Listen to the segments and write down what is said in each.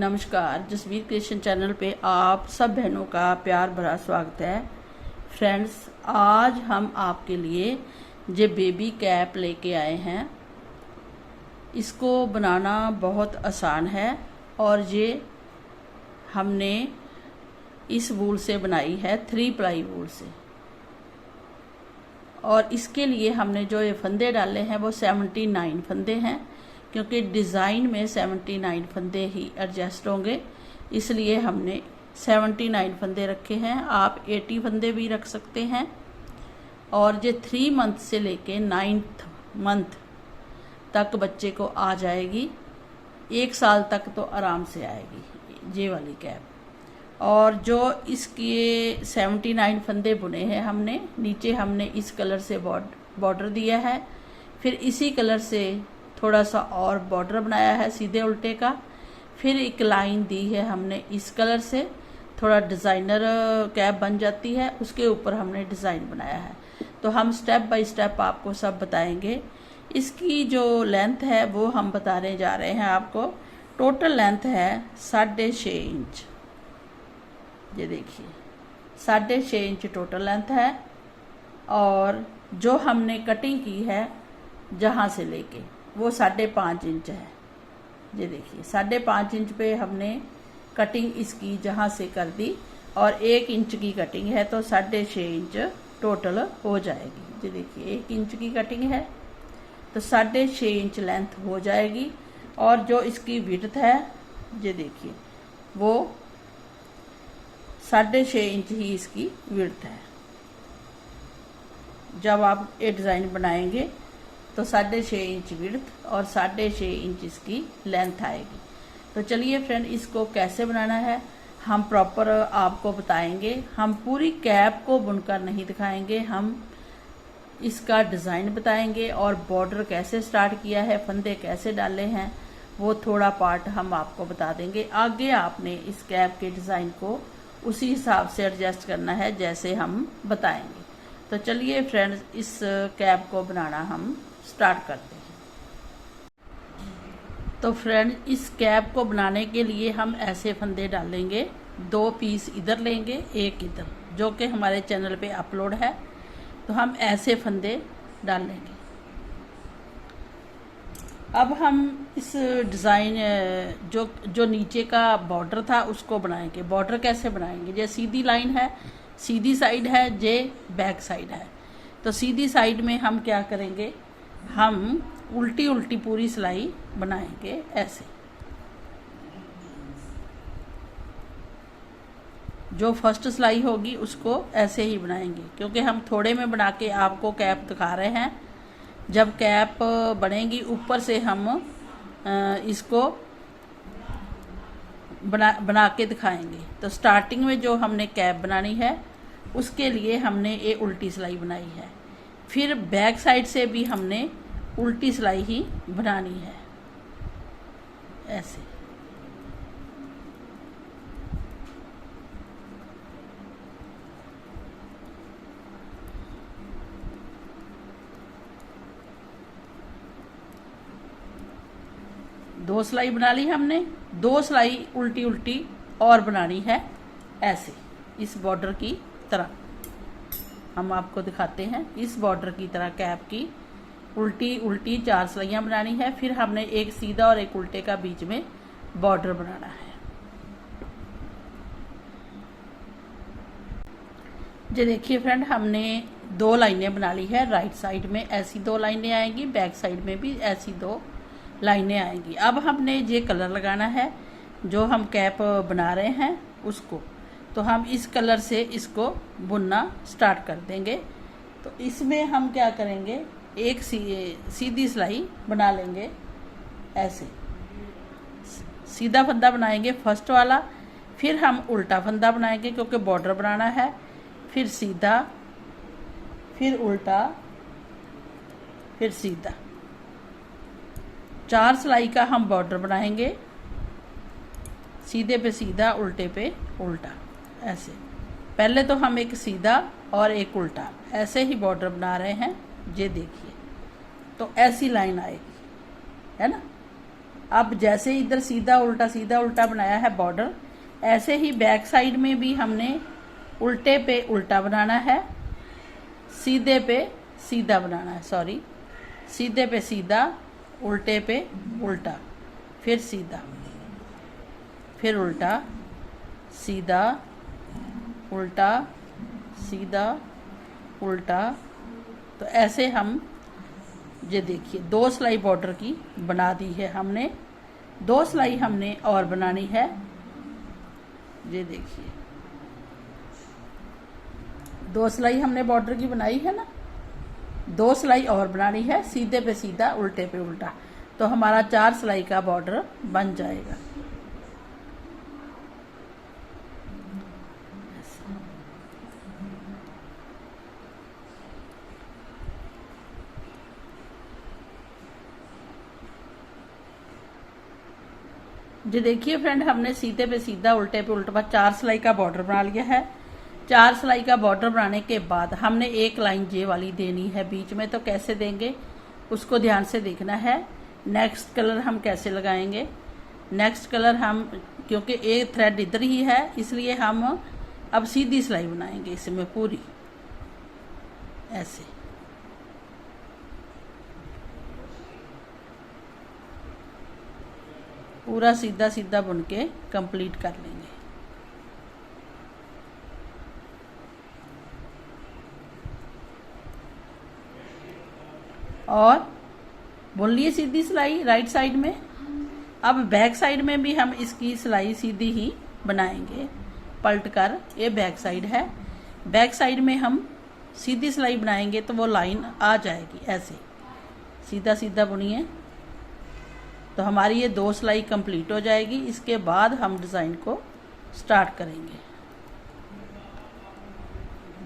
नमस्कार, Jasvir creation channel पे आप सब बहनों का प्यार भरा स्वागत है। फ्रेंड्स, आज हम आपके लिए जो बेबी कैप लेके आए हैं, इसको बनाना बहुत आसान है और ये हमने इस वूल से बनाई है, 3 प्लाई वूल से। और इसके लिए हमने जो ये फंदे डाले हैं वो 79 फंदे हैं, क्योंकि डिज़ाइन में 79 फंदे ही एडजस्ट होंगे, इसलिए हमने 79 फंदे रखे हैं। आप 80 फंदे भी रख सकते हैं। और ये 3 मंथ से लेके 9th मंथ तक बच्चे को आ जाएगी, 1 साल तक तो आराम से आएगी ये वाली कैप। और जो इसके 79 फंदे बुने हैं हमने, नीचे हमने इस कलर से बॉर्डर दिया है, फिर इसी कलर से थोड़ा सा और बॉर्डर बनाया है सीधे उल्टे का, फिर एक लाइन दी है हमने इस कलर से, थोड़ा डिज़ाइनर कैप बन जाती है, उसके ऊपर हमने डिज़ाइन बनाया है। तो हम स्टेप बाय स्टेप आपको सब बताएंगे। इसकी जो लेंथ है वो हम बताने जा रहे हैं आपको। टोटल लेंथ है 6.5 इंच। ये देखिए 6.5 इंच टोटल लेंथ है। और जो हमने कटिंग की है जहाँ से लेके वो 5.5 इंच है। ये देखिए 5.5 इंच पे हमने कटिंग इसकी जहाँ से कर दी, और 1 इंच की कटिंग है तो 6.5 इंच टोटल हो जाएगी। ये देखिए 1 इंच की कटिंग है तो 6.5 इंच लेंथ हो जाएगी। और जो इसकी विड्थ है, ये देखिए वो 6.5 इंच ही इसकी विड्थ है। जब आप ये डिज़ाइन बनाएंगे तो 6.5 इंच विड्थ और 6.5 इंच इसकी लेंथ आएगी। तो चलिए फ्रेंड, इसको कैसे बनाना है हम प्रॉपर आपको बताएंगे। हम पूरी कैप को बुनकर नहीं दिखाएंगे, हम इसका डिज़ाइन बताएंगे और बॉर्डर कैसे स्टार्ट किया है, फंदे कैसे डाले हैं, वो थोड़ा पार्ट हम आपको बता देंगे। आगे आपने इस कैप के डिज़ाइन को उसी हिसाब से एडजस्ट करना है जैसे हम बताएंगे। तो चलिए फ्रेंड्स, इस कैप को बनाना हम स्टार्ट करते हैं। तो फ्रेंड, इस कैप को बनाने के लिए हम ऐसे फंदे डालेंगे, 2 पीस इधर लेंगे, 1 इधर, जो कि हमारे चैनल पे अपलोड है। तो हम ऐसे फंदे डालेंगे। अब हम इस डिज़ाइन जो नीचे का बॉर्डर था उसको बनाएंगे। बॉर्डर कैसे बनाएंगे? ये सीधी लाइन है, सीधी साइड है, ये बैक साइड है। तो सीधी साइड में हम क्या करेंगे, हम उल्टी उल्टी पूरी सिलाई बनाएंगे ऐसे। जो फर्स्ट सिलाई होगी उसको ऐसे ही बनाएंगे, क्योंकि हम थोड़े में बना के आपको कैप दिखा रहे हैं। जब कैप बनेगी ऊपर से हम इसको बना के दिखाएंगे। तो स्टार्टिंग में जो हमने कैप बनानी है उसके लिए हमने ये उल्टी सिलाई बनाई है, फिर बैक साइड से भी हमने उल्टी सिलाई ही बनानी है ऐसे। दो सिलाई बना ली हमने, 2 सिलाई उल्टी उल्टी और बनानी है ऐसे, इस बॉर्डर की तरह। हम आपको दिखाते हैं, इस बॉर्डर की तरह कैप की उल्टी उल्टी 4 सिलाइयाँ बनानी है। फिर हमने एक सीधा और एक उल्टे का बीच में बॉर्डर बनाना है। ये देखिए फ्रेंड, हमने 2 लाइनें बना ली है। राइट साइड में ऐसी 2 लाइनें आएंगी, बैक साइड में भी ऐसी 2 लाइनें आएंगी। अब हमने ये कलर लगाना है जो हम कैप बना रहे हैं उसको। तो हम इस कलर से इसको बुनना स्टार्ट कर देंगे। तो इसमें हम क्या करेंगे, एक सीधी सिलाई बना लेंगे ऐसे। सीधा फंदा बनाएंगे फर्स्ट वाला, फिर हम उल्टा फंदा बनाएंगे क्योंकि बॉर्डर बनाना है, फिर सीधा, फिर उल्टा, फिर सीधा। 4 सिलाई का हम बॉर्डर बनाएंगे, सीधे पे सीधा, उल्टे पे उल्टा ऐसे। पहले तो हम एक सीधा और एक उल्टा ऐसे ही बॉर्डर बना रहे हैं। ये देखिए, तो ऐसी लाइन आएगी, है ना। अब जैसे इधर सीधा उल्टा बनाया है बॉर्डर, ऐसे ही बैक साइड में भी हमने उल्टे पे उल्टा बनाना है, सीधे पे सीधा बनाना है, सॉरी, सीधे पे सीधा, उल्टे पे उल्टा, फिर सीधा, फिर उल्टा, सीधा, उल्टा, सीधा, उल्टा। तो ऐसे हम ये देखिए 2 सिलाई बॉर्डर की बना दी है हमने। 2 सिलाई हमने और बनानी है, ये देखिए 2 सिलाई हमने बॉर्डर की बनाई है ना, 2 सिलाई और बनानी है, सीधे पे सीधा, उल्टे पे उल्टा, तो हमारा 4 सिलाई का बॉर्डर बन जाएगा। जी देखिए फ्रेंड, हमने सीधे पे सीधा, उल्टे पे उल्टा 4 सिलाई का बॉर्डर बना लिया है। 4 सिलाई का बॉर्डर बनाने के बाद हमने एक लाइन जे वाली देनी है बीच में, तो कैसे देंगे उसको ध्यान से देखना है। नेक्स्ट कलर हम कैसे लगाएंगे, नेक्स्ट कलर हम, क्योंकि एक थ्रेड इधर ही है इसलिए हम अब सीधी सिलाई बनाएंगे इसमें पूरी, ऐसे। पूरा सीधा सीधा बुन के कंप्लीट कर लेंगे। और बुन लिए सीधी सिलाई राइट साइड में। अब बैक साइड में भी हम इसकी सिलाई सीधी ही बनाएंगे पलट कर, ये बैक साइड है। बैक साइड में हम सीधी सिलाई बनाएंगे तो वो लाइन आ जाएगी ऐसे, सीधा सीधा बुनिए तो हमारी ये 2 सिलाई कंप्लीट हो जाएगी। इसके बाद हम डिज़ाइन को स्टार्ट करेंगे।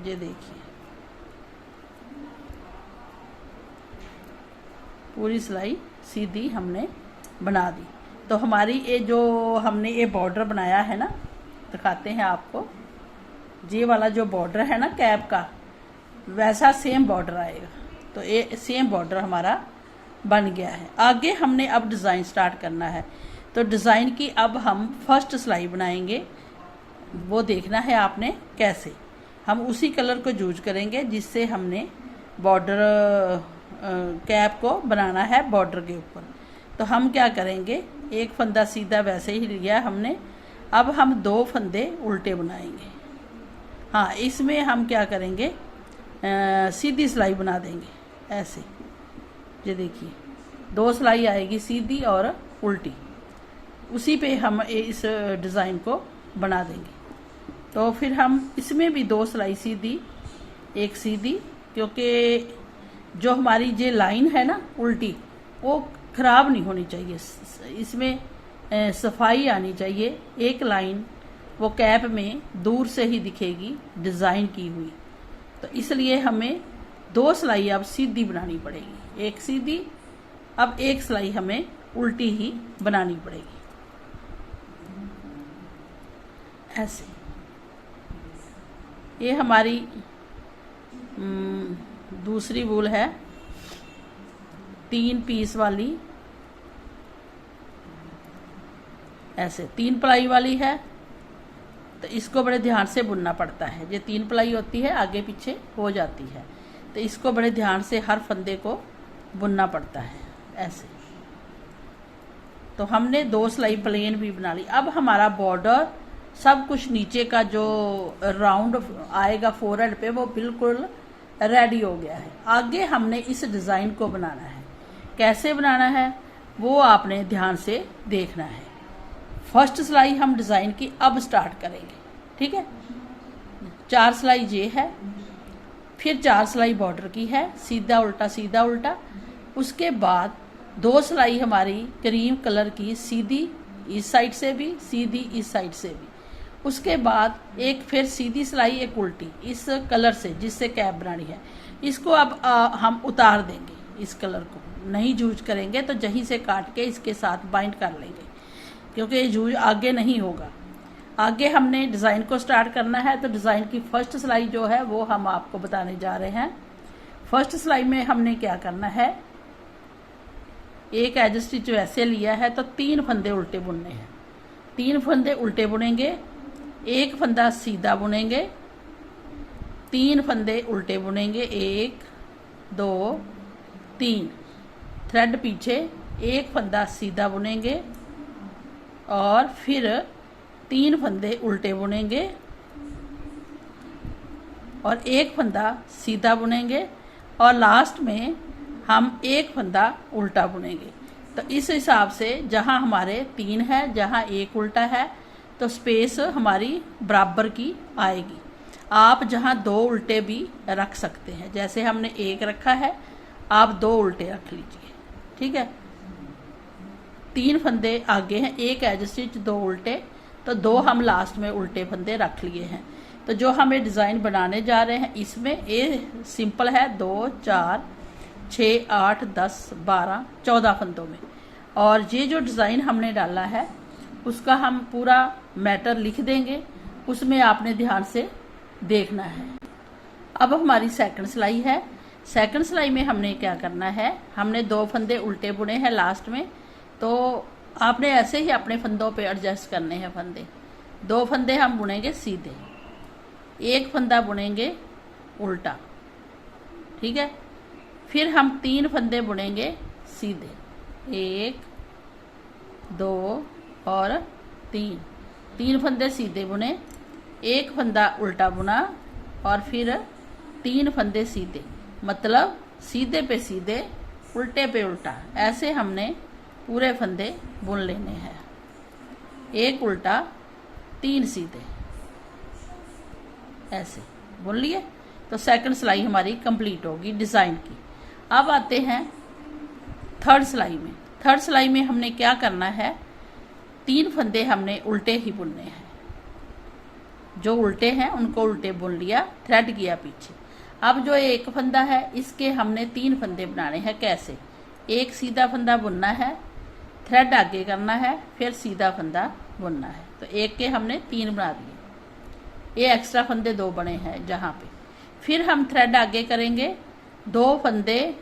ये देखिए पूरी सिलाई सीधी हमने बना दी। तो हमारी ये जो हमने ये बॉर्डर बनाया है ना, दिखाते हैं आपको, ये वाला जो बॉर्डर है ना कैप का, वैसा सेम बॉर्डर आएगा। तो ये सेम बॉर्डर हमारा बन गया है। आगे हमने अब डिज़ाइन स्टार्ट करना है। तो डिज़ाइन की अब हम फर्स्ट सिलाई बनाएंगे, वो देखना है आपने कैसे। हम उसी कलर को यूज करेंगे जिससे हमने बॉर्डर कैप को बनाना है बॉर्डर के ऊपर। तो हम क्या करेंगे, एक फंदा सीधा वैसे ही लिया हमने, अब हम 2 फंदे उल्टे बनाएंगे। हाँ, इसमें हम क्या करेंगे, सीधी सिलाई बना देंगे ऐसे। ये देखिए 2 सिलाई आएगी सीधी और उल्टी, उसी पे हम इस डिज़ाइन को बना देंगे। तो फिर हम इसमें भी 2 सिलाई सीधी, एक सीधी, क्योंकि जो हमारी ये लाइन है ना उल्टी, वो खराब नहीं होनी चाहिए, इसमें सफाई आनी चाहिए। एक लाइन वो कैप में दूर से ही दिखेगी डिज़ाइन की हुई, तो इसलिए हमें 2 सिलाई अब सीधी बनानी पड़ेगी, एक सीधी, अब एक सिलाई हमें उल्टी ही बनानी पड़ेगी ऐसे। ये हमारी दूसरी वूल है 3 पीस वाली, ऐसे 3 प्लाई वाली है। तो इसको बड़े ध्यान से बुनना पड़ता है। ये 3 प्लाई होती है, आगे पीछे हो जाती है, तो इसको बड़े ध्यान से हर फंदे को बुनना पड़ता है ऐसे। तो हमने 2 सिलाई प्लेन भी बना ली। अब हमारा बॉर्डर सब कुछ नीचे का जो राउंड आएगा फोरहेड पे, वो बिल्कुल रेडी हो गया है। आगे हमने इस डिज़ाइन को बनाना है। कैसे बनाना है वो आपने ध्यान से देखना है। फर्स्ट सिलाई हम डिज़ाइन की अब स्टार्ट करेंगे, ठीक है। 4 सिलाई ये है, फिर 4 सिलाई बॉर्डर की है, सीधा उल्टा सीधा उल्टा। उसके बाद 2 सिलाई हमारी क्रीम कलर की सीधी इस साइड से भी, सीधी इस साइड से भी। उसके बाद एक फिर सीधी सिलाई, एक उल्टी इस कलर से जिससे कैप बनानी है। इसको अब हम उतार देंगे, इस कलर को नहीं यूज करेंगे, तो जहीं से काट के इसके साथ बाइंड कर लेंगे, क्योंकि यूज आगे नहीं होगा। आगे हमने डिज़ाइन को स्टार्ट करना है। तो डिज़ाइन की फर्स्ट सिलाई जो है वो हम आपको बताने जा रहे हैं। फर्स्ट सिलाई में हमने क्या करना है, एक एज स्टिच वैसे लिया है तो 3 फंदे उल्टे बुनने हैं। 3 फंदे उल्टे बुनेंगे, एक फंदा सीधा बुनेंगे, 3 फंदे उल्टे बुनेंगे, 1 2 3, थ्रेड पीछे, एक फंदा सीधा बुनेंगे और फिर 3 फंदे उल्टे बुनेंगे और एक फंदा सीधा बुनेंगे और लास्ट में हम एक फंदा उल्टा बुनेंगे। तो इस हिसाब से जहाँ हमारे 3 है, जहाँ एक उल्टा है, तो स्पेस हमारी बराबर की आएगी। आप जहाँ 2 उल्टे भी रख सकते हैं, जैसे हमने 1 रखा है, आप 2 उल्टे रख लीजिए, ठीक है। 3 फंदे आगे हैं, एक एज स्टिच, 2 उल्टे, तो 2 हम लास्ट में उल्टे फंदे रख लिए हैं। तो जो हमें डिज़ाइन बनाने जा रहे हैं इसमें ये सिंपल है, 2 4 6 8 10 12 14 फंदों में। और ये जो डिज़ाइन हमने डाला है उसका हम पूरा मैटर लिख देंगे, उसमें आपने ध्यान से देखना है। अब हमारी सेकंड सिलाई है। सेकंड सिलाई में हमने क्या करना है, हमने 2 फंदे उल्टे बुने हैं लास्ट में, तो आपने ऐसे ही अपने फंदों पे एडजस्ट करने हैं फंदे। 2 फंदे हम बुनेंगे सीधे, एक फंदा बुनेंगे उल्टा, ठीक है। फिर हम 3 फंदे बुनेंगे सीधे, 1 2 और 3 फंदे सीधे बुने, एक फंदा उल्टा बुना और फिर 3 फंदे सीधे, मतलब सीधे पे सीधे, उल्टे पे उल्टा, ऐसे हमने पूरे फंदे बुन लेने हैं। एक उल्टा 3 सीधे, ऐसे बुन लिए तो सेकंड सिलाई हमारी कंप्लीट होगी डिज़ाइन की। अब आते हैं थर्ड सिलाई में। थर्ड सिलाई में हमने क्या करना है, 3 फंदे हमने उल्टे ही बुनने हैं, जो उल्टे हैं उनको उल्टे बुन लिया, थ्रेड किया पीछे। अब जो एक फंदा है इसके हमने 3 फंदे बनाने हैं। कैसे, एक सीधा फंदा बुनना है, थ्रेड आगे करना है, फिर सीधा फंदा बुनना है। तो एक के हमने 3 बना दिए, ये एक्स्ट्रा फंदे 2 बने हैं जहाँ पे। फिर हम थ्रेड आगे करेंगे, 2 फंदे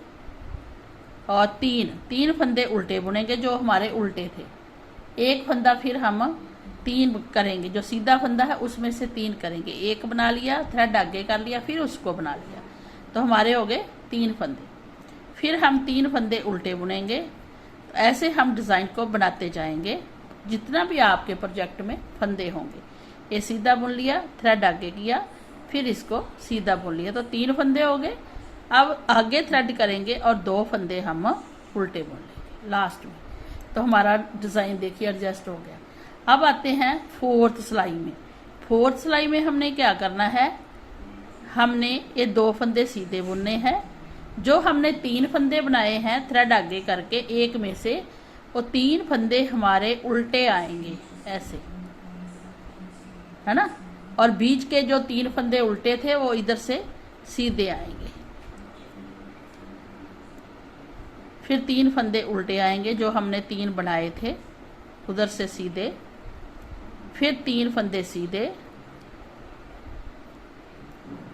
और 3 फंदे उल्टे बुनेंगे जो हमारे उल्टे थे। एक फंदा फिर हम 3 करेंगे, जो सीधा फंदा है उसमें से 3 करेंगे, एक बना लिया, थ्रेड आगे कर लिया, फिर उसको बना लिया, तो हमारे हो गए 3 फंदे। फिर हम 3 फंदे उल्टे बुनेंगे। तो ऐसे हम डिज़ाइन को बनाते जाएंगे जितना भी आपके प्रोजेक्ट में फंदे होंगे। ये सीधा बुन लिया, थ्रेड आगे किया, फिर इसको सीधा बुन लिया, तो 3 फंदे हो गए। अब आगे थ्रेड करेंगे और 2 फंदे हम उल्टे बुन लेंगे लास्ट में, तो हमारा डिज़ाइन देखिए एडजस्ट हो गया। अब आते हैं फोर्थ सिलाई में। फोर्थ सिलाई में हमने क्या करना है, हमने ये 2 फंदे सीधे बुनने हैं। जो हमने 3 फंदे बनाए हैं थ्रेड आगे करके, एक में से वो 3 फंदे हमारे उल्टे आएंगे ऐसे, है ना, और बीच के जो 3 फंदे उल्टे थे वो इधर से सीधे आएंगे। फिर 3 फंदे उल्टे आएंगे जो हमने 3 बनाए थे उधर से सीधे, फिर 3 फंदे सीधे,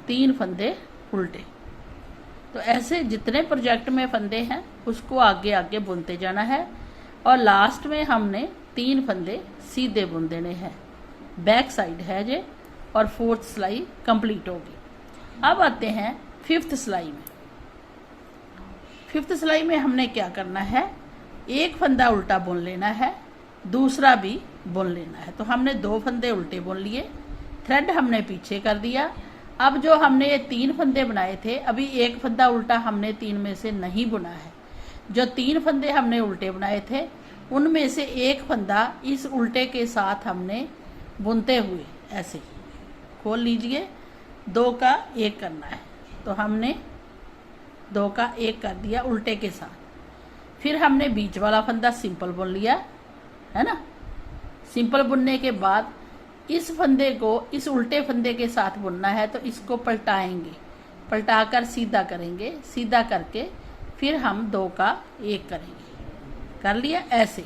3 फंदे उल्टे। तो ऐसे जितने प्रोजेक्ट में फंदे हैं उसको आगे आगे बुनते जाना है और लास्ट में हमने 3 फंदे सीधे बुन देने हैं। बैक साइड है ये, और फोर्थ सिलाई कंप्लीट होगी। अब आते हैं फिफ्थ सिलाई में। फिफ्थ सिलाई में हमने क्या करना है, एक फंदा उल्टा बुन लेना है, दूसरा भी बुन लेना है। तो हमने 2 फंदे उल्टे बुन लिए, थ्रेड हमने पीछे कर दिया। अब जो हमने ये 3 फंदे बनाए थे, अभी एक फंदा उल्टा हमने 3 में से नहीं बुना है। जो 3 फंदे हमने उल्टे बनाए थे उनमें से एक फंदा इस उल्टे के साथ हमने बुनते हुए ऐसे खोल लीजिए, 2 का 1 करना है, तो हमने 2 का 1 कर दिया उल्टे के साथ। फिर हमने बीच वाला फंदा सिंपल बुन लिया, है ना। सिंपल बुनने के बाद इस फंदे को इस उल्टे फंदे के साथ बुनना है, तो इसको पलटाएंगे, पलटाकर सीधा करेंगे, सीधा करके फिर हम 2 का 1 करेंगे, कर लिया ऐसे।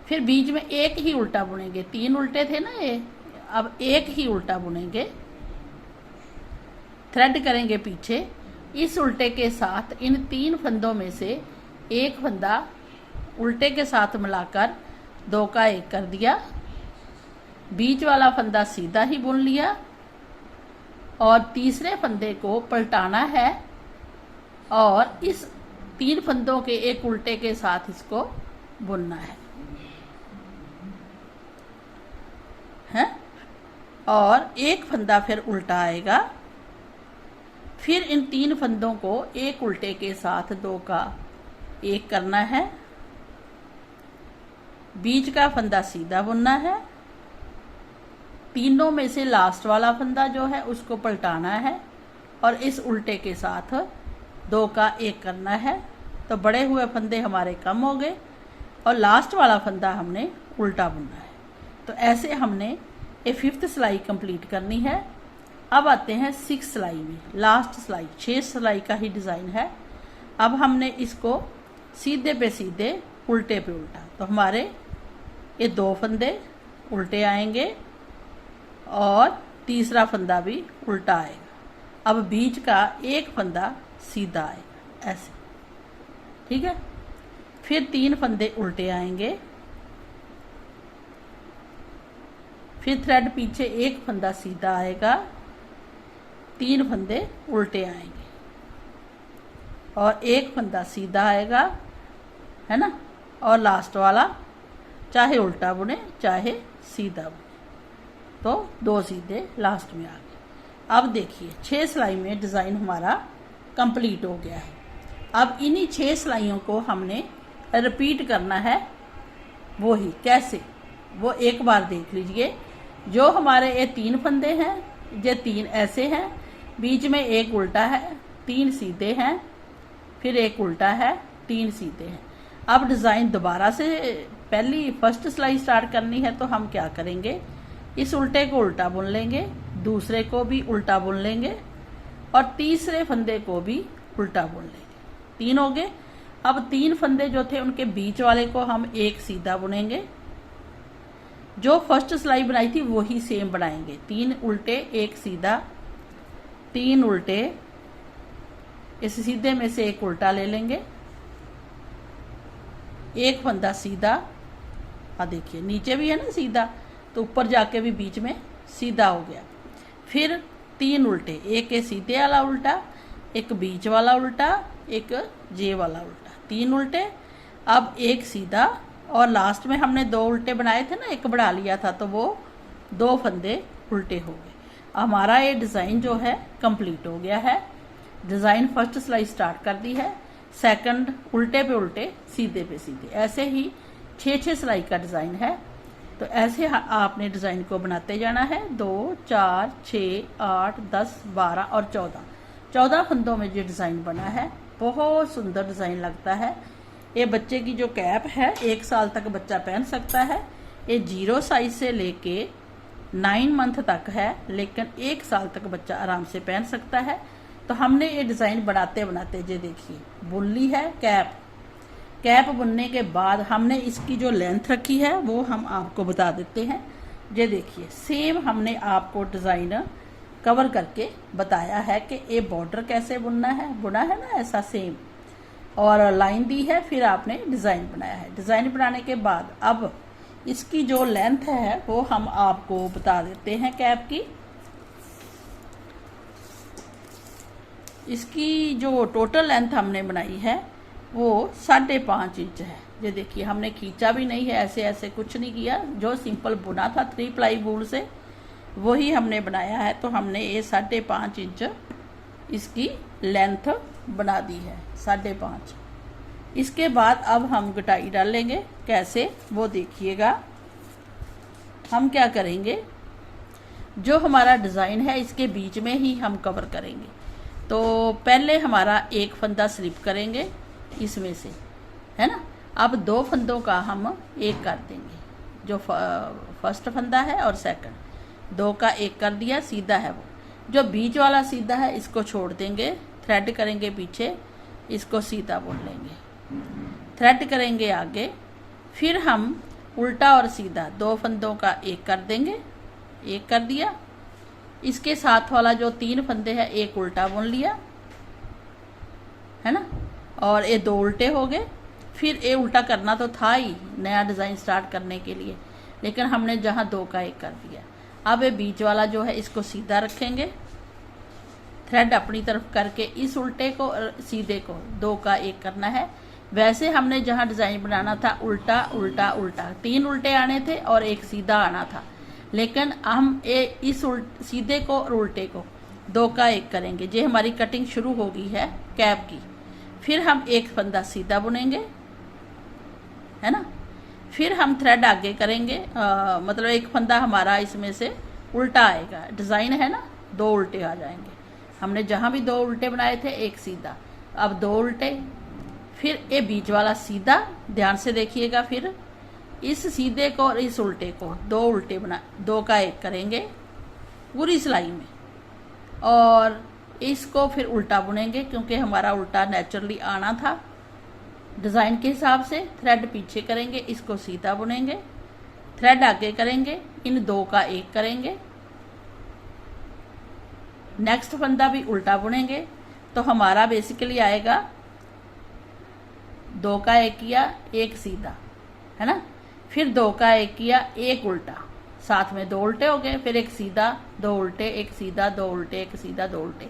फिर बीच में एक ही उल्टा बुनेंगे, 3 उल्टे थे ना ये, अब एक ही उल्टा बुनेंगे, थ्रेड करेंगे पीछे, इस उल्टे के साथ इन 3 फंदों में से एक फंदा उल्टे के साथ मिलाकर 2 का 1 कर दिया, बीच वाला फंदा सीधा ही बुन लिया और तीसरे फंदे को पलटाना है और इस 3 फंदों के एक उल्टे के साथ इसको बुनना है और एक फंदा फिर उल्टा आएगा। फिर इन 3 फंदों को एक उल्टे के साथ 2 का 1 करना है, बीच का फंदा सीधा बुनना है, तीनों में से लास्ट वाला फंदा जो है उसको पलटाना है और इस उल्टे के साथ 2 का 1 करना है। तो बड़े हुए फंदे हमारे कम हो गए और लास्ट वाला फंदा हमने उल्टा बुनना है। तो ऐसे हमने ये 5th सिलाई कंप्लीट करनी है। अब आते हैं 6th सिलाई में, लास्ट सिलाई 6 सिलाई का ही डिज़ाइन है। अब हमने इसको सीधे पे सीधे उल्टे पे उल्टा, तो हमारे ये 2 फंदे उल्टे आएंगे और तीसरा फंदा भी उल्टा आएगा। अब बीच का एक फंदा सीधा आएगा ऐसे, ठीक है। फिर 3 फंदे उल्टे आएंगे, फिर थ्रेड पीछे एक फंदा सीधा आएगा, 3 फंदे उल्टे आएंगे और एक फंदा सीधा आएगा, है ना। और लास्ट वाला चाहे उल्टा बुने चाहे सीधा बुने, तो 2 सीधे लास्ट में आ गए। अब देखिए 6 सिलाई में डिज़ाइन हमारा कंप्लीट हो गया है। अब इन्हीं 6 सिलाइयों को हमने रिपीट करना है। वो ही कैसे, वो एक बार देख लीजिए। जो हमारे ये 3 फंदे हैं, ये 3 ऐसे हैं, बीच में एक उल्टा है, 3 सीधे हैं, फिर एक उल्टा है, 3 सीधे हैं। अब डिज़ाइन दोबारा से पहली फर्स्ट सिलाई स्टार्ट करनी है, तो हम क्या करेंगे, इस उल्टे को उल्टा बुन लेंगे, दूसरे को भी उल्टा बुन लेंगे और तीसरे फंदे को भी उल्टा बुन लेंगे। 3 हो गए। अब 3 फंदे जो थे उनके बीच वाले को हम एक सीधा बुनेंगे। जो फर्स्ट सिलाई बनाई थी वही सेम बनाएंगे, 3 उल्टे एक सीधा, 3 उल्टे, इस सीधे में से एक उल्टा ले लेंगे, एक फंदा सीधा। देखिए नीचे भी है ना सीधा, तो ऊपर जाके भी बीच में सीधा हो गया। फिर 3 उल्टे, एक है सीधे वाला उल्टा, एक बीच वाला उल्टा, एक जे वाला उल्टा, 3 उल्टे। अब एक सीधा और लास्ट में हमने 2 उल्टे बनाए थे ना, एक बढ़ा लिया था, तो वो 2 फंदे उल्टे हो गए। हमारा ये डिज़ाइन जो है कंप्लीट हो गया है। डिज़ाइन फर्स्ट सिलाई स्टार्ट कर दी है, सेकंड उल्टे पे उल्टे, सीधे पे सीधे, ऐसे ही 6 सिलाई का डिज़ाइन है। तो ऐसे आपने डिज़ाइन को बनाते जाना है। 2, 4, 6, 8, 10, 12 और 14 फंदों में जो डिज़ाइन बना है, बहुत सुंदर डिज़ाइन लगता है। ये बच्चे की जो कैप है 1 साल तक बच्चा पहन सकता है। ये 0 साइज से लेके 9 मंथ तक है, लेकिन 1 साल तक बच्चा आराम से पहन सकता है। तो हमने ये डिज़ाइन बनाते बनाते ये देखिए बुन ली है कैप बुनने के बाद हमने इसकी जो लेंथ रखी है वो हम आपको बता देते हैं। ये देखिए सेम हमने आपको डिज़ाइन कवर करके बताया है कि ये बॉर्डर कैसे बुनना है, बुना है ना ऐसा सेम, और लाइन दी है, फिर आपने डिज़ाइन बनाया है। डिज़ाइन बनाने के बाद अब इसकी जो लेंथ है वो हम आपको बता देते हैं कैप की। इसकी जो टोटल लेंथ हमने बनाई है वो 5.5 इंच है। ये देखिए हमने खींचा भी नहीं है, ऐसे ऐसे कुछ नहीं किया, जो सिंपल बुना था 3 प्लाई वूल से वही हमने बनाया है। तो हमने ये 5.5 इंच इसकी लेंथ बना दी है, 5.5। इसके बाद अब हम गटाई डालेंगे, कैसे वो देखिएगा। हम क्या करेंगे, जो हमारा डिज़ाइन है इसके बीच में ही हम कवर करेंगे। तो पहले हमारा एक फंदा स्लिप करेंगे इसमें से, है ना। अब 2 फंदों का हम एक कर देंगे, जो फर्स्ट फंदा है और सेकंड, 2 का 1 कर दिया, सीधा है वो। जो बीच वाला सीधा है इसको छोड़ देंगे, थ्रेड करेंगे पीछे, इसको सीधा बुन लेंगे, थ्रेड करेंगे आगे, फिर हम उल्टा और सीधा 2 फंदों का 1 कर देंगे, 1 कर दिया। इसके साथ वाला जो 3 फंदे हैं एक उल्टा बुन लिया, है ना, और ये 2 उल्टे हो गए। फिर ये उल्टा करना तो था ही नया डिज़ाइन स्टार्ट करने के लिए, लेकिन हमने जहाँ 2 का 1 कर दिया। अब ये बीच वाला जो है इसको सीधा रखेंगे, थ्रेड अपनी तरफ करके इस उल्टे को और सीधे को 2 का 1 करना है। वैसे हमने जहाँ डिज़ाइन बनाना था उल्टा उल्टा उल्टा 3 उल्टे आने थे और एक सीधा आना था, लेकिन हम इस सीधे को और उल्टे को 2 का 1 करेंगे। ये हमारी कटिंग शुरू हो गई है कैप की। फिर हम एक फंदा सीधा बुनेंगे, है ना। फिर हम थ्रेड आगे करेंगे, मतलब एक फंदा हमारा इसमें से उल्टा आएगा। डिज़ाइन है ना, 2 उल्टे आ जाएंगे। हमने जहाँ भी 2 उल्टे बनाए थे एक सीधा, अब 2 उल्टे, फिर ये बीच वाला सीधा, ध्यान से देखिएगा। फिर इस सीधे को और इस उल्टे को 2 उल्टे बना 2 का 1 करेंगे पूरी सिलाई में, और इसको फिर उल्टा बुनेंगे क्योंकि हमारा उल्टा नेचुरली आना था डिज़ाइन के हिसाब से। थ्रेड पीछे करेंगे, इसको सीधा बुनेंगे, थ्रेड आगे करेंगे, इन 2 का 1 करेंगे, नेक्स्ट फंदा भी उल्टा बुनेंगे। तो हमारा बेसिकली आएगा 2 का 1 किया, 1 सीधा, है ना। फिर 2 का 1 किया, 1 उल्टा, साथ में 2 उल्टे हो गए, फिर 1 सीधा 2 उल्टे, 1 सीधा 2 उल्टे, 1 सीधा 2 उल्टे।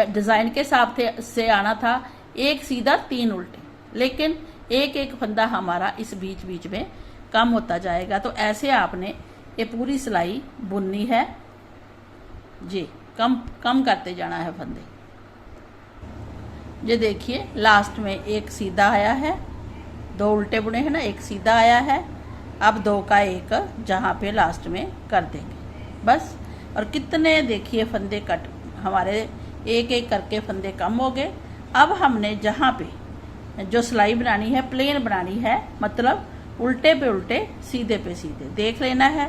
डिज़ाइन के हिसाब से आना था 1 सीधा 3 उल्टे, लेकिन एक एक फंदा हमारा इस बीच बीच में कम होता जाएगा। तो ऐसे आपने ये पूरी सिलाई बुननी है जी, कम करते जाना है फंदे। ये देखिए लास्ट में 1 सीधा आया है, 2 उल्टे बुने हैं ना, 1 सीधा आया है। अब 2 का 1 जहाँ पे लास्ट में कर देंगे बस। और कितने देखिए फंदे कट हमारे एक एक करके फंदे कम हो गए। अब हमने जहाँ पे जो सिलाई बनानी है प्लेन बनानी है, मतलब उल्टे पे उल्टे सीधे पे सीधे देख लेना है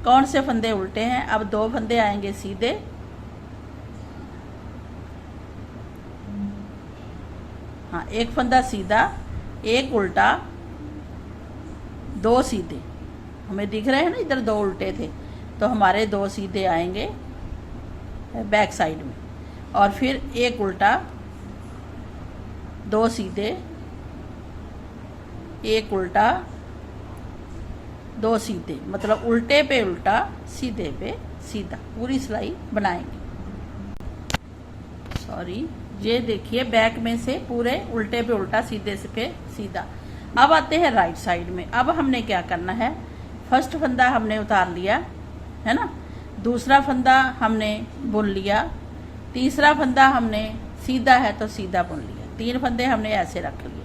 कौन से फंदे उल्टे हैं। अब 2 फंदे आएंगे सीधे, हाँ 1 फंदा सीधा, 1 उल्टा, 2 सीधे। हमें दिख रहे हैं ना, इधर 2 उल्टे थे तो हमारे 2 सीधे आएंगे बैक साइड में, और फिर 1 उल्टा, 2 सीधे, 1 उल्टा, 2 सीधे, मतलब उल्टे पे उल्टा सीधे पे सीधा पूरी सिलाई बनाएंगे। सॉरी, ये देखिए बैक में से पूरे उल्टे पे उल्टा सीधे से पे सीधा। अब आते हैं राइट साइड में। अब हमने क्या करना है, फर्स्ट फंदा हमने उतार लिया, है ना, दूसरा फंदा हमने बुन लिया, तीसरा फंदा हमने सीधा है तो सीधा बुन लिया, 3 फंदे हमने ऐसे रख लिए।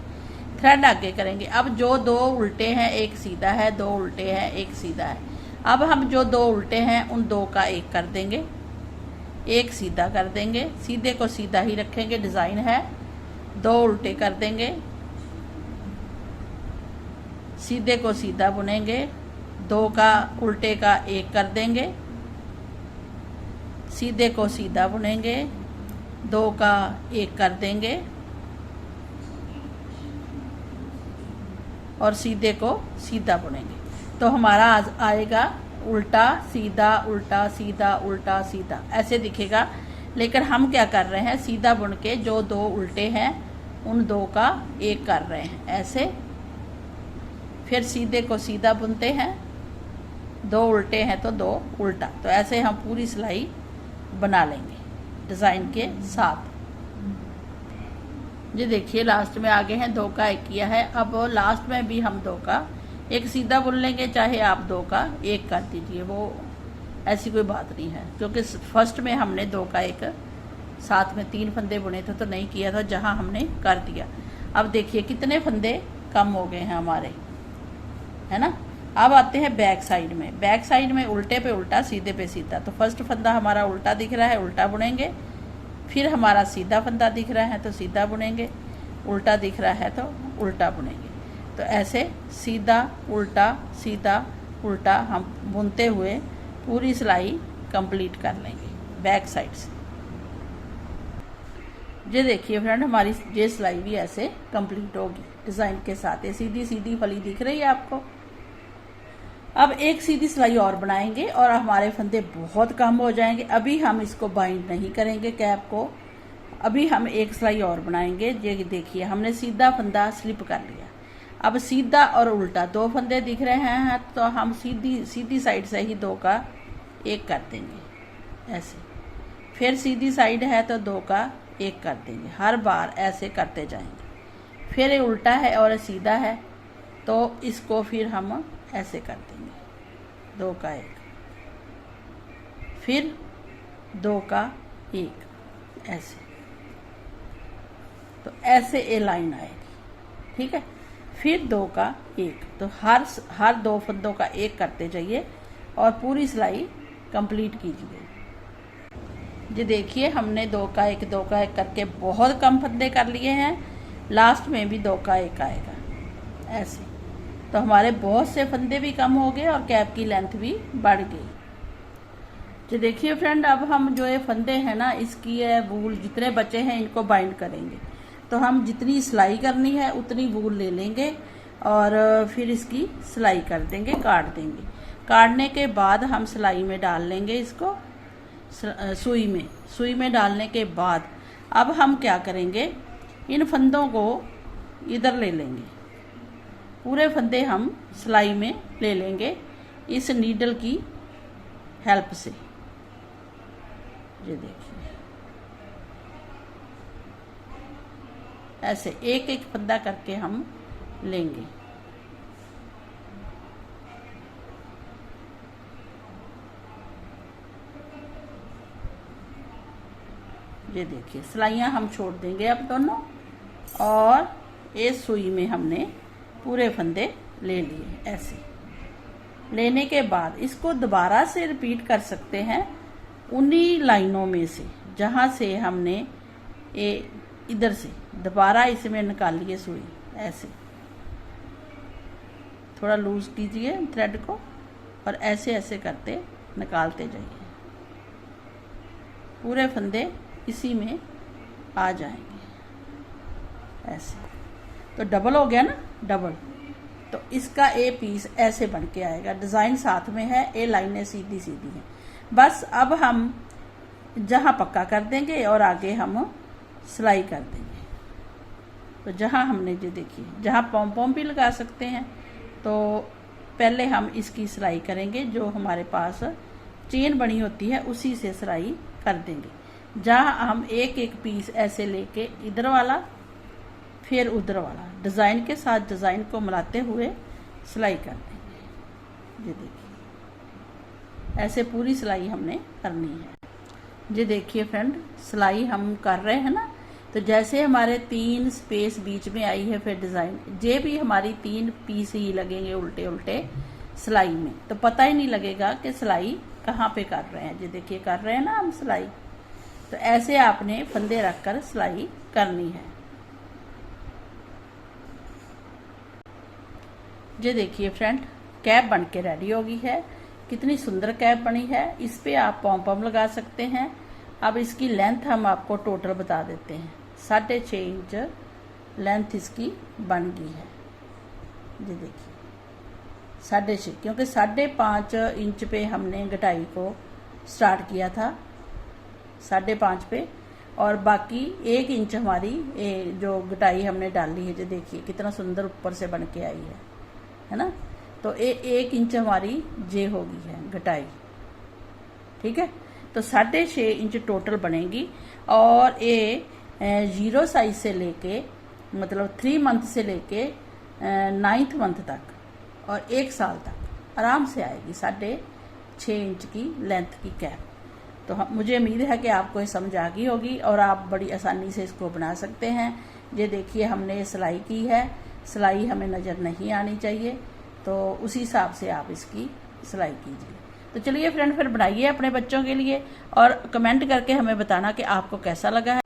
थ्रेड आगे करेंगे। अब जो 2 उल्टे हैं 1 सीधा है, 2 उल्टे हैं 1 सीधा है। अब हम जो 2 उल्टे हैं उन 2 का 1 कर देंगे, 1 सीधा कर देंगे, सीधे को सीधा ही रखेंगे, डिज़ाइन है। 2 उल्टे कर देंगे, सीधे को सीधा बुनेंगे, 2 का उल्टे का 1 कर देंगे, सीधे को सीधा बुनेंगे, 2 का 1 कर देंगे और सीधे को सीधा बुनेंगे। तो हमारा आज आएगा उल्टा सीधा उल्टा सीधा उल्टा सीधा, ऐसे दिखेगा। लेकिन हम क्या कर रहे हैं, सीधा बुन के जो 2 उल्टे हैं उन 2 का 1 कर रहे हैं ऐसे, फिर सीधे को सीधा बुनते हैं, 2 उल्टे हैं तो 2 उल्टा। तो ऐसे हम पूरी सिलाई बना लेंगे डिज़ाइन के साथ। ये देखिए लास्ट में आगे हैं 2 का 1 किया है। अब लास्ट में भी हम 2 का 1 सीधा बुन लेंगे, चाहे आप 2 का 1 कर दीजिए, वो ऐसी कोई बात नहीं है, क्योंकि फर्स्ट में हमने 2 का 1 साथ में 3 फंदे बुने थे तो नहीं किया था, जहां हमने कर दिया। अब देखिए कितने फंदे कम हो गए हैं हमारे, है ना। अब आते हैं बैक साइड में। बैक साइड में उल्टे पे उल्टा सीधे पे सीधा। तो फर्स्ट फंदा हमारा उल्टा दिख रहा है, उल्टा बुनेंगे। फिर हमारा सीधा फंदा दिख रहा है तो सीधा बुनेंगे, उल्टा दिख रहा है तो उल्टा बुनेंगे। तो ऐसे सीधा उल्टा उल्टा हम बुनते हुए पूरी सिलाई कंप्लीट कर लेंगे बैक साइड से। ये देखिए फ्रेंड, हमारी ये सिलाई भी ऐसे कंप्लीट होगी डिज़ाइन के साथ। ये सीधी सीधी फली दिख रही है आपको। अब एक सीधी सिलाई और बनाएंगे और हमारे फंदे बहुत कम हो जाएंगे। अभी हम इसको बाइंड नहीं करेंगे कैप को, अभी हम एक सिलाई और बनाएंगे। ये देखिए हमने सीधा फंदा स्लिप कर लिया। अब सीधा और उल्टा 2 फंदे दिख रहे हैं तो हम सीधी साइड से ही 2 का 1 कर देंगे ऐसे। फिर सीधी साइड है तो 2 का 1 कर देंगे, हर बार ऐसे करते जाएंगे। फिर ये उल्टा है और सीधा है तो इसको फिर हम ऐसे कर देंगे, 2 का 1, फिर 2 का 1 ऐसे। तो ऐसे ये लाइन आएगी, ठीक है। फिर 2 का 1, तो हर 2 फंदों का 1 करते जाइए और पूरी सिलाई कंप्लीट कीजिए। जी देखिए हमने 2 का 1 2 का 1 करके बहुत कम फंदे कर लिए हैं, लास्ट में भी 2 का 1 आएगा ऐसे। तो हमारे बहुत से फंदे भी कम हो गए और कैप की लेंथ भी बढ़ गई। जी देखिए फ्रेंड, अब हम जो ये फंदे हैं ना, इसकी ये वूल जितने बचे हैं इनको बाइंड करेंगे। तो हम जितनी सिलाई करनी है उतनी वूल ले लेंगे और फिर इसकी सिलाई कर देंगे, काट देंगे। काटने के बाद हम सिलाई में डाल लेंगे इसको, सुई में डालने के बाद अब हम क्या करेंगे, इन फंदों को इधर ले लेंगे, पूरे फंदे हम सिलाई में ले लेंगे इस नीडल की हेल्प से। ये देखिए ऐसे एक एक फंदा करके हम लेंगे। ये देखिए सिलाइयाँ हम छोड़ देंगे अब दोनों, और इस सुई में हमने पूरे फंदे ले लिए ऐसे। लेने के बाद इसको दोबारा से रिपीट कर सकते हैं उन्हीं लाइनों में से जहाँ से हमने ये इधर से दोबारा इसमें निकालिए सुई ऐसे। थोड़ा लूज कीजिए थ्रेड को और ऐसे ऐसे करते निकालते जाइए, पूरे फंदे इसी में आ जाएंगे ऐसे। तो डबल हो गया ना, डबल। तो इसका ए पीस ऐसे बन के आएगा, डिज़ाइन साथ में है, ए लाइनें सीधी सीधी हैं। बस अब हम जहाँ पक्का कर देंगे और आगे हम सिलाई कर देंगे। तो जहाँ हमने जो देखिए, जहाँ पॉम पॉम भी लगा सकते हैं, तो पहले हम इसकी सिलाई करेंगे। जो हमारे पास चेन बनी होती है उसी से सिलाई कर देंगे। जहाँ हम एक एक पीस ऐसे लेके इधर वाला फिर उधर वाला डिज़ाइन के साथ डिज़ाइन को मिलाते हुए सिलाई कर देंगे। ये देखिए ऐसे पूरी सिलाई हमने करनी है। ये देखिए फ्रेंड, सिलाई हम कर रहे हैं ना, तो जैसे हमारे 3 स्पेस बीच में आई है, फिर डिज़ाइन ये भी हमारी 3 पीस ही लगेंगे उल्टे उल्टे सिलाई में, तो पता ही नहीं लगेगा कि सिलाई कहाँ पे कर रहे हैं। ये देखिए कर रहे हैं ना हम सिलाई। तो ऐसे आपने फंदे रखकर सिलाई करनी है। ये देखिए फ्रेंड, कैप बन के रेडी हो गई है। कितनी सुंदर कैप बनी है। इस पे आप पॉम पॉम लगा सकते हैं। अब इसकी लेंथ हम आपको टोटल बता देते हैं। 6.5 इंच लेंथ इसकी बन गई है। ये देखिए 6.5, क्योंकि 5.5 इंच पे हमने गटाई को स्टार्ट किया था, 5.5 पे, और बाकी 1 इंच हमारी जो गटाई हमने डाली है। जो देखिए कितना सुंदर ऊपर से बन के आई है ना। तो 1 इंच हमारी जे हो गई है गटाई, ठीक है। तो 6.5 इंच टोटल बनेगी। और ये 0 साइज से लेके मतलब 3 मंथ से लेके 9th मंथ तक और 1 साल तक आराम से आएगी 6.5 इंच की लेंथ की कैप। तो मुझे उम्मीद है कि आपको ये समझ आ गई होगी और आप बड़ी आसानी से इसको बना सकते हैं। ये देखिए हमने ये सिलाई की है, सिलाई हमें नज़र नहीं आनी चाहिए, तो उसी हिसाब से आप इसकी सिलाई कीजिए। तो चलिए फ्रेंड, फिर बनाइए अपने बच्चों के लिए और कमेंट करके हमें बताना कि आपको कैसा लगा है।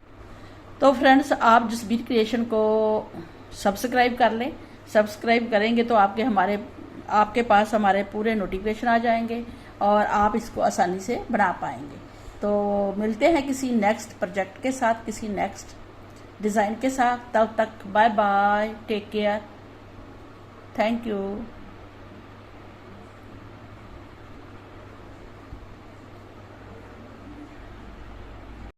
तो फ्रेंड्स, आप जसबीर क्रिएशन को सब्सक्राइब कर लें। सब्सक्राइब करेंगे तो आपके पास हमारे पूरे नोटिफिकेशन आ जाएंगे और आप इसको आसानी से बना पाएंगे। तो मिलते हैं किसी नेक्स्ट प्रोजेक्ट के साथ, किसी नेक्स्ट डिज़ाइन के साथ। तब तक bye bye, take care, thank you.